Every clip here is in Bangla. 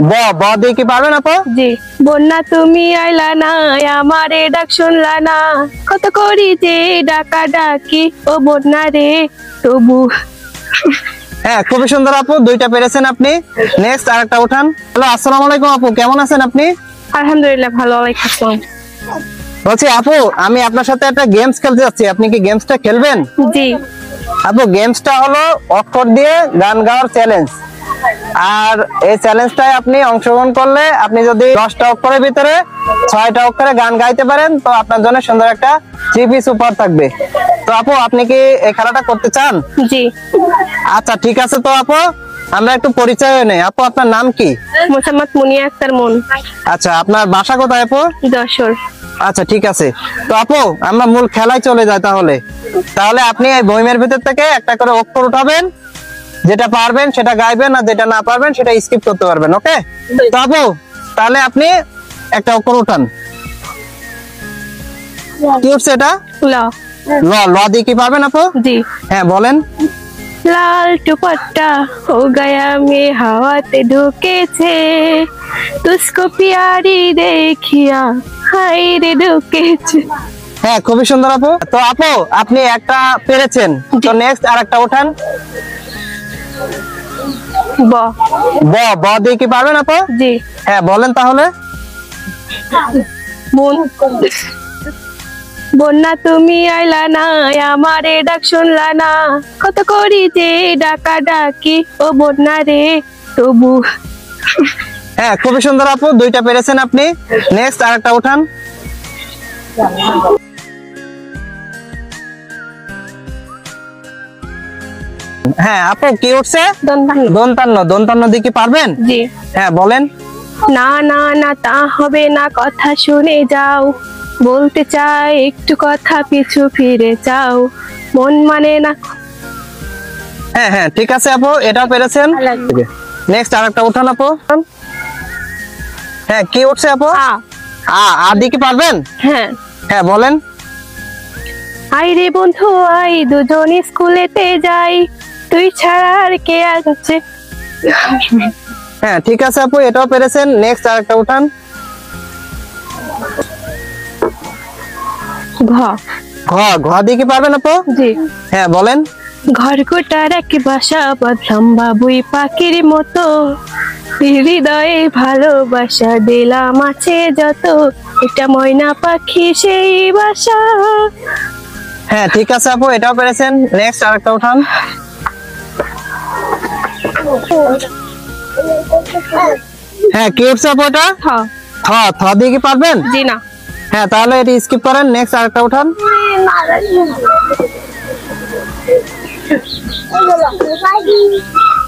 ব ব দিয়ে কি পারবেন আপু? জি। বন্যা তুমি আইলা না, আমারে ডাক শুনলা না, কত করি যে ডাকা ডাকি ও বন্যা রে তবু। হ্যাঁ, খুবই সুন্দর আপু, দুইটা পেরেছেন আপনি। নেক্সট আরেকটা উঠান। হ্যালো, আসসালামু আলাইকুম আপু, কেমন আছেন আপনি? আলহামদুলিল্লাহ ভালো, ওয়ালাইকুম আসসালাম। বলছি আপু, আমি আপনার সাথে একটা গেমস খেলতে যাচ্ছি, আপনি কি গেমসটা খেলবেন? জি। আপু, গেমসটা হলো অক্ষর দিয়ে গান গাওয়ার চ্যালেঞ্জ। আর এই চ্যালেঞ্জটায় আপনি অংশগ্রহণ করলে, আপনি যদি 10টা অক্ষরের ভিতরে 6টা অক্ষরে গান গাইতে পারেন, তো আপনার জন্য সুন্দর একটা 3 পিস উপহার থাকবে। তো আপু, আপনি কি এই খেলাটা করতে চান? জি। আচ্ছা, ঠিক আছে। তো আপু, আমরা একটু পরিচয় নেই। আপু, আপনার নাম কি? মোসাম্মদ মুনিয়া আক্তার মন। আচ্ছা, আপনার বাসা কোথায় আপু? যশোর। আচ্ছা, ঠিক আছে। তো আপু, আমরা মূল খেলায় চলে যাই তাহলে আপনি এই বইমের ভিতর থেকে একটা করে অক্ষর উঠাবেন, যেটা পারবেন সেটা গাইবেন, আর যেটা না পারবেন সেটা স্কিপ করতে পারবেন। ওকে? তো আপু, তাহলে আপনি একটা অক্ষর উঠান। কি উঠছে এটা? ল। ল। ল দিয়ে কি পারবেন আপু? জি। হ্যাঁ, বলেন। লাল দুপट्टा हो गया में हवाते ढुकेছে, तुझको प्यारी देखिया हाय रे ढुकेছে। হ্যাঁ, খুবই সুন্দর আপু। তো আপু, আপনি একটা পেরেছেন, তো নেক্সট আরেকটা উঠান। ব। ব। ব দিয়ে কি পারবেন আপু? জি। হ্যাঁ, বলেন তাহলে। মন। বন্যা তুমি আইলা না, আমারে ডাক শুনলা না, কত করি যে ডাকা ডাকি ও বন্যা রে তবু। হ্যাঁ, খুবই সুন্দর আপু, দুইটা পেরেছেন আপনি। নেক্সট আরেকটা উঠান। হ্যাঁ আপু, কি উঠছে? দন্তান্ন। দন্তান্ন। দন্তান্ন দিয়ে কি পারবেন? জি। হ্যাঁ, বলেন। না না না, তা হবে না, কথা শুনে যাও, বলতে চাই একটু কথা, পিছু ফিরে যাও, মন মানে না। হ্যাঁ হ্যাঁ, ঠিক আছে আপু, এটাও পেরেছেন। নেক্সট আরেকটা উঠান আপু। হ্যাঁ, কি উঠছে আপু? আ। আ দিয়ে কি পারবেন? হ্যাঁ। হ্যাঁ, বলেন। আই রে বন্ধু আই, দুজন স্কুলেতে যাই, তুই ছাড়া আর কে আছে। হ্যাঁ, ঠিক আছে আপু, এটাও পেরেছেন। নেক্সট আরেকটা উঠান। ঘ। ঘ। ঘ দিয়ে কি পারবেন আপু? জি। হ্যাঁ, বলেন। ঘর কোটার এক বাসা বাঁধলাম বাবুই পাখির মতো, হৃদয়ে ভালোবাসা দিলাম আছে যত, এটা ময়না পাখি সেই বাসা। হ্যাঁ, ঠিক আছে আপু, এটাও পেরেছেন। নেক্সট আরেকটা উঠান। হ্যাঁ, কি উঠছে আপু এটা? থ। থ। থ দিয়ে কি পারবেন? জি না। হ্যাঁ, তাহলে এটি স্কিপ করেন। নেক্সট আরেকটা উঠান।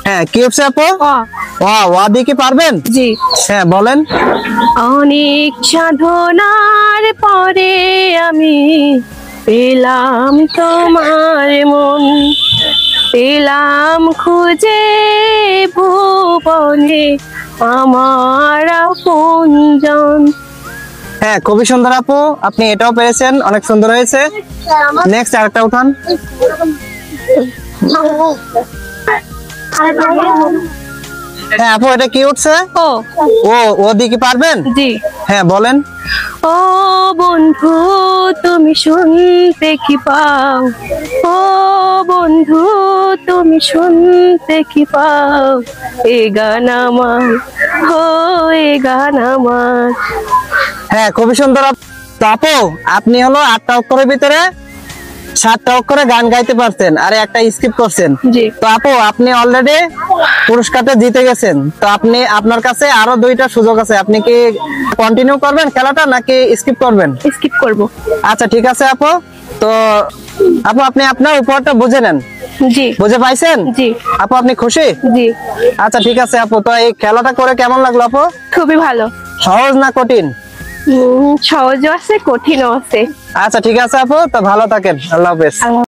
হ্যাঁ, কি উঠছে আপু? অ। ওয়া দিয়ে কি পারবেন? জি। হ্যাঁ, বলেন। অনেক সাধনার পরে আমি পেলাম তোমার মন, পেলাম খুঁজে ভুবনে আমার আপনজন। হ্যাঁ, খুবই সুন্দর আপু, আপনি এটাও পেরেছেন, অনেক সুন্দর হয়েছে। নেক্সট আরেকটা উঠান। হ্যাঁ আপু, এটা কি উঠছে? ও। ও দিয়ে কি পারবেন? জি। হ্যাঁ, বলেন। ও বন্ধু তুমি শুনতে কি পাও, ও বন্ধু তুমি শুনতে কি পাও, এ গান আমার, ও এ গান আমার। হ্যাঁ, খুবই সুন্দর তো আপু, আপনি হলো 8টা অক্ষরের ভিতরে 7টা অক্ষরে গান গাইতে পারছেন, আর একটা স্কিপ করছেন। জি। তো আপু, আপনি অলরেডি পুরস্কারটা জিতে গেছেন। তো আপনার কাছে আরো 2টা সুযোগ আছে, আপনি কি কন্টিনিউ করবেন খেলাটা নাকি স্কিপ করবেন? স্কিপ করব। আচ্ছা, ঠিক আছে আপু। তো আপু, আপনি আপনার উপহারটা বুঝে নেন। জি। বুঝে পাইছেন? জি। আপু, আপনি খুশি? জি। আচ্ছা, ঠিক আছে আপু, তো এই খেলাটা করে কেমন লাগলো আপু? খুবই ভালো। সহজ না কঠিন? সহজও আছে, কঠিনও আছে। আচ্ছা, ঠিক আছে আপু, তো ভালো থাকেন। আল্লাহ হাফেজ।